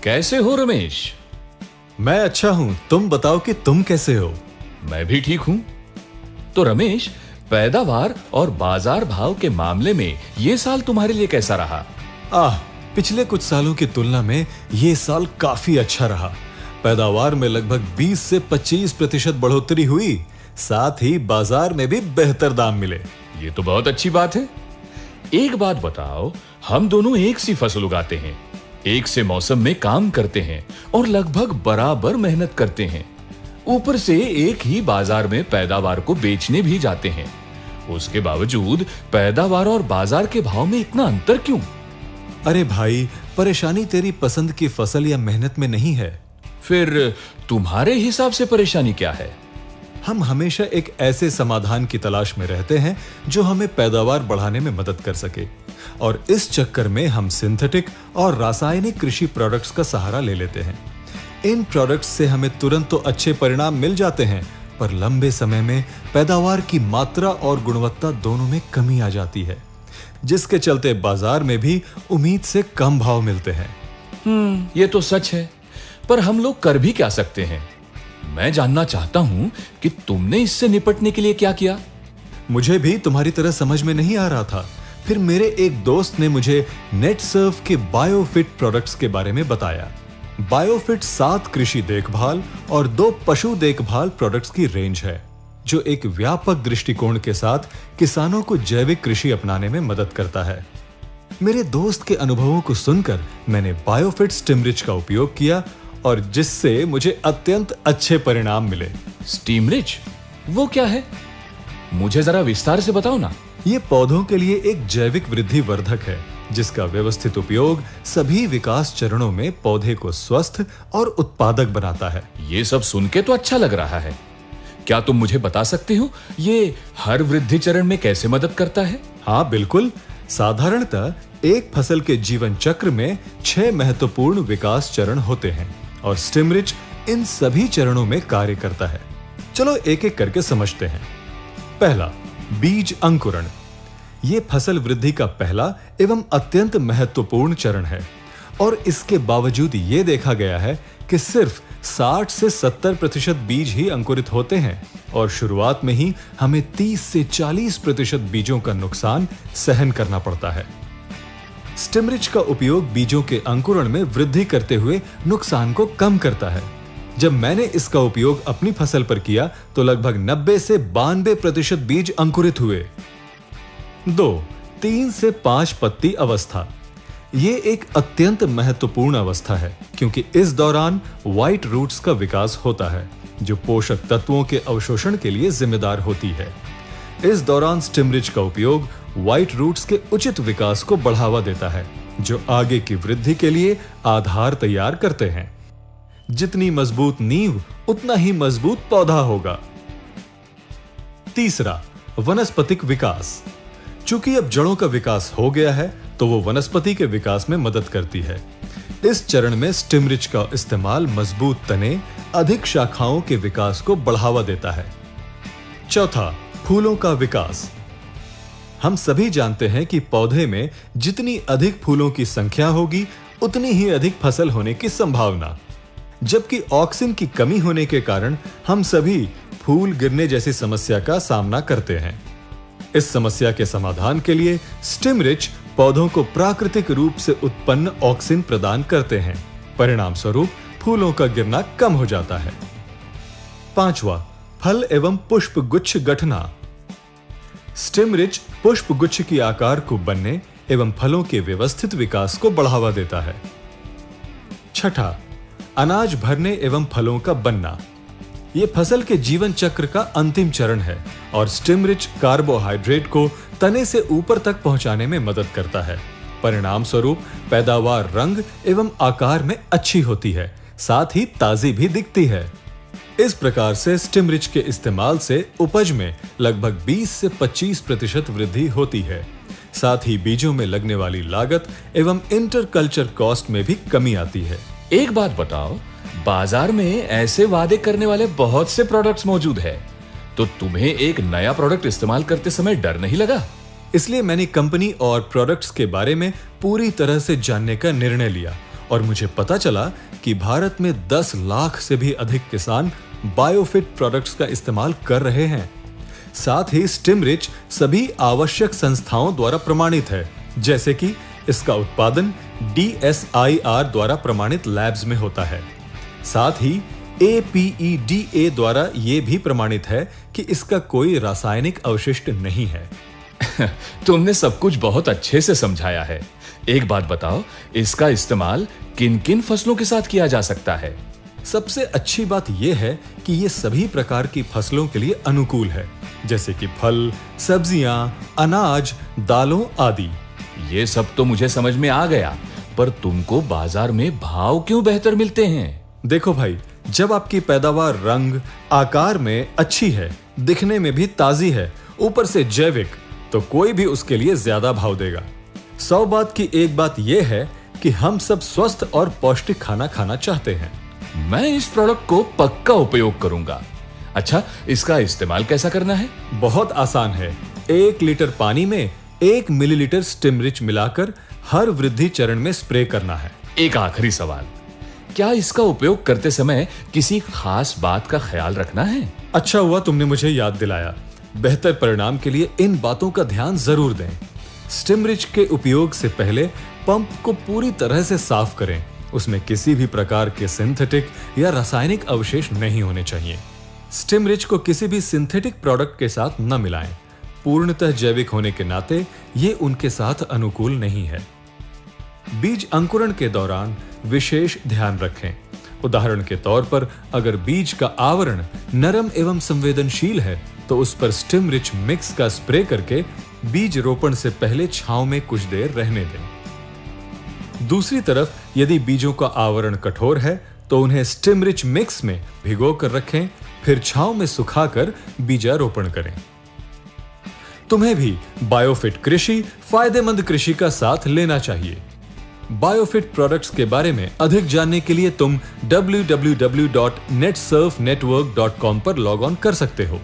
कैसे हो रमेश? मैं अच्छा हूं, तुम बताओ कि तुम कैसे हो? मैं भी ठीक हूं। तो रमेश, पैदावार और बाजार भाव के मामले में ये साल तुम्हारे लिए कैसा रहा? पिछले कुछ सालों की तुलना में ये साल काफी अच्छा रहा। पैदावार में लगभग 20 से 25% बढ़ोतरी हुई, साथ ही बाजार में भी बेहतर दाम मिले। ये तो बहुत अच्छी बात है। एक बात बताओ, हम दोनों एक सी फसल उगाते हैं, एक से मौसम में काम करते हैं और लगभग बराबर मेहनत करते हैं। ऊपर से एक ही बाजार में पैदावार को बेचने भी जाते हैं। उसके बावजूद पैदावार और बाजार के भाव में इतना अंतर क्यों? अरे भाई, परेशानी तेरी पसंद की फसल या मेहनत में नहीं है। फिर तुम्हारे हिसाब से परेशानी क्या है? हम हमेशा एक ऐसे समाधान की तलाश में रहते हैं जो हमें पैदावार बढ़ाने में मदद कर सके, और इस चक्कर में हम सिंथेटिक और रासायनिक कृषि प्रोडक्ट्स का सहारा ले लेते हैं। इन प्रोडक्ट्स से हमें तुरंत तो अच्छे परिणाम मिल जाते हैं, पर लंबे समय में पैदावार की मात्रा और गुणवत्ता दोनों में कमी आ जाती है, जिसके चलते बाजार में भी उम्मीद से कम भाव मिलते हैं। ये तो सच है, पर हम लोग कर भी क्या सकते हैं? मैं जानना चाहता हूं कि तुमने इससे निपटने के लिए क्या किया? मुझे भी तुम्हारी तरह समझ में नहीं आ रहा था। फिर मेरे एक दोस्त ने मुझे नेटसर्व के बायोफिट प्रोडक्ट्स के बारे में बताया। बायोफिट 7 कृषि देखभाल और 2 पशु देखभाल प्रोडक्ट्स की रेंज है, जो एक व्यापक दृष्टिकोण के साथ किसानों को जैविक कृषि अपनाने में मदद करता है। मेरे दोस्त के अनुभवों को सुनकर मैंने बायोफिट स्टिमरिच का उपयोग किया, और जिससे मुझे अत्यंत अच्छे परिणाम मिले। स्टिमरिच? वो क्या है? मुझे जरा विस्तार से बताओ ना। ये पौधों के लिए एक जैविक वृद्धि वर्धक है, जिसका व्यवस्थित उपयोग सभी विकास चरणों में पौधे को स्वस्थ और उत्पादक बनाता है। ये सब सुन के तो अच्छा लग रहा है। क्या तुम मुझे बता सकते हो ये हर वृद्धि चरण में कैसे मदद करता है? हाँ बिल्कुल। साधारणतः एक फसल के जीवन चक्र में 6 महत्वपूर्ण विकास चरण होते हैं, और स्टिमरिच इन सभी चरणों में कार्य करता है। चलो एक एक करके समझते हैं। पहला, बीज अंकुरण। यह फसल वृद्धि का पहला एवं अत्यंत महत्वपूर्ण चरण है, और इसके बावजूद यह देखा गया है कि सिर्फ 60 से 70% बीज ही अंकुरित होते हैं, और शुरुआत में ही हमें 30 से 40% बीजों का नुकसान सहन करना पड़ता है। स्टिमरिच का उपयोग बीजों के अंकुरण में वृद्धि करते हुए नुकसान को कम करता है। जब मैंने इसका उपयोग अपनी फसल पर किया तो लगभग 90 से 92% बीज अंकुरित हुए। 2. 3 से 5 पत्ती अवस्था। ये एक अत्यंत महत्वपूर्ण अवस्था है, क्योंकि इस दौरान व्हाइट रूट्स का विकास होता है, जो पोषक तत्वों के अवशोषण के लिए जिम्मेदार होती है। इस दौरान स्टिमरिच का उपयोग व्हाइट रूट्स के उचित विकास को बढ़ावा देता है, जो आगे की वृद्धि के लिए आधार तैयार करते हैं। जितनी मजबूत नींव, उतना ही मजबूत पौधा होगा। तीसरा, वनस्पतिक विकास। चूंकि अब जड़ों का विकास हो गया है, तो वो वनस्पति के विकास में मदद करती है। इस चरण में स्टिमरिच का इस्तेमाल मजबूत तने, अधिक शाखाओं के विकास को बढ़ावा देता है। चौथा, फूलों का विकास। हम सभी जानते हैं कि पौधे में जितनी अधिक फूलों की संख्या होगी, उतनी ही अधिक फसल होने की संभावना। जबकि ऑक्सीजन की कमी होने के कारण हम सभी फूल गिरने जैसी समस्या का सामना करते हैं। इस समस्या के समाधान के लिए स्टिमरिच पौधों को प्राकृतिक रूप से उत्पन्न ऑक्सीजन प्रदान करते हैं। परिणाम स्वरूप फूलों का गिरना कम हो जाता है। पांचवा, फल एवं पुष्प गुच्छ गठना। स्टिमरिच पुष्प गुच्छ की आकार को बनने एवं फलों के व्यवस्थित विकास को बढ़ावा देता है। छठा, अनाज भरने एवं फलों का बनना। यह फसल के जीवन चक्र का अंतिम चरण है, और स्टिमरिच कार्बोहाइड्रेट को तने से ऊपर तक पहुंचाने में मदद करता है। परिणाम स्वरूप पैदावार रंग एवं आकार में अच्छी होती है, साथ ही ताजी भी दिखती है। इस प्रकार से स्टिमरिच के इस्तेमाल से उपज में लगभग 20 से 25% वृद्धि होती है। साथ ही बीजों में लगने वाली लागत एवं इंटरकल्चर कॉस्ट में भी कमी आती है। एक बात बताओ, बाजार में ऐसे वादे करने वाले बहुत से प्रोडक्ट्स मौजूद है, तो तुम्हें एक नया प्रोडक्ट इस्तेमाल करते समय डर नहीं लगा? इसलिए मैंने कंपनी और प्रोडक्ट्स के बारे में पूरी तरह से जानने का निर्णय लिया और मुझे पता चला कि भारत में 10 लाख से भी अधिक किसान बायोफिट प्रोडक्ट्स का इस्तेमाल कर रहे हैं। साथ ही स्टिमरिच सभी आवश्यक संस्थाओं द्वारा प्रमाणित है, जैसे कि इसका उत्पादन DSIR द्वारा प्रमाणित लैब्स में होता है। साथ ही APEDA द्वारा यह भी प्रमाणित है कि इसका कोई रासायनिक अवशिष्ट नहीं है। तुमने सब कुछ बहुत अच्छे से समझाया है। एक बात बताओ, इसका इस्तेमाल किन-किन फसलों के साथ किया जा सकता है? सबसे अच्छी बात यह है कि ये सभी प्रकार की फसलों के लिए अनुकूल है, जैसे कि फल, सब्जियां, अनाज, दालों आदि। ये सब तो मुझे समझ में आ गया, पर तुमको बाजार में भाव क्यों बेहतर मिलते हैं? देखो भाई, जब आपकी पैदावार रंग, आकार में अच्छी है, दिखने में भी ताजी है, ऊपर से जैविक, तो कोई भी उसके लिए ज्यादा भाव देगा। 100 बात की एक बात यह है कि हम सब स्वस्थ और पौष्टिक खाना खाना चाहते हैं। मैं इस प्रोडक्ट को पक्का उपयोग करूंगा। अच्छा, इसका इस्तेमाल कैसा करना है? बहुत आसान है। 1 लीटर पानी में 1 मिलीलीटर स्टिमरिच मिलाकर हर वृद्धि चरण में स्प्रे करना है। एक आखिरी सवाल, क्या इसका उपयोग करते समय किसी खास बात का ख्याल रखना है? अच्छा हुआ तुमने मुझे याद दिलाया। बेहतर परिणाम के लिए इन बातों का ध्यान जरूर दें। स्टिमरिच के उपयोग से पहले पंप को पूरी तरह से साफ करें। उसमें किसी भी प्रकार के सिंथेटिक या रासायनिक अवशेष नहीं होने चाहिए। स्टिमरिच को किसी भी सिंथेटिक प्रोडक्ट के साथ न मिलाएं। पूर्णतः जैविक होने के नाते ये उनके साथ अनुकूल नहीं है। बीज अंकुरण के दौरान विशेष ध्यान रखें। उदाहरण के तौर पर अगर बीज का आवरण नरम एवं संवेदनशील है तो उस पर स्टिमरिच मिक्स का स्प्रे करके बीज रोपण से पहले छांव में कुछ देर रहने दें। दूसरी तरफ यदि बीजों का आवरण कठोर है तो उन्हें स्टिमरिच मिक्स में भिगो कर रखें, फिर छांव में सुखाकर बीजारोपण करें। तुम्हें भी बायोफिट कृषि फायदेमंद कृषि का साथ लेना चाहिए। बायोफिट प्रोडक्ट्स के बारे में अधिक जानने के लिए तुम www.netsurfnetwork.com पर लॉग ऑन कर सकते हो।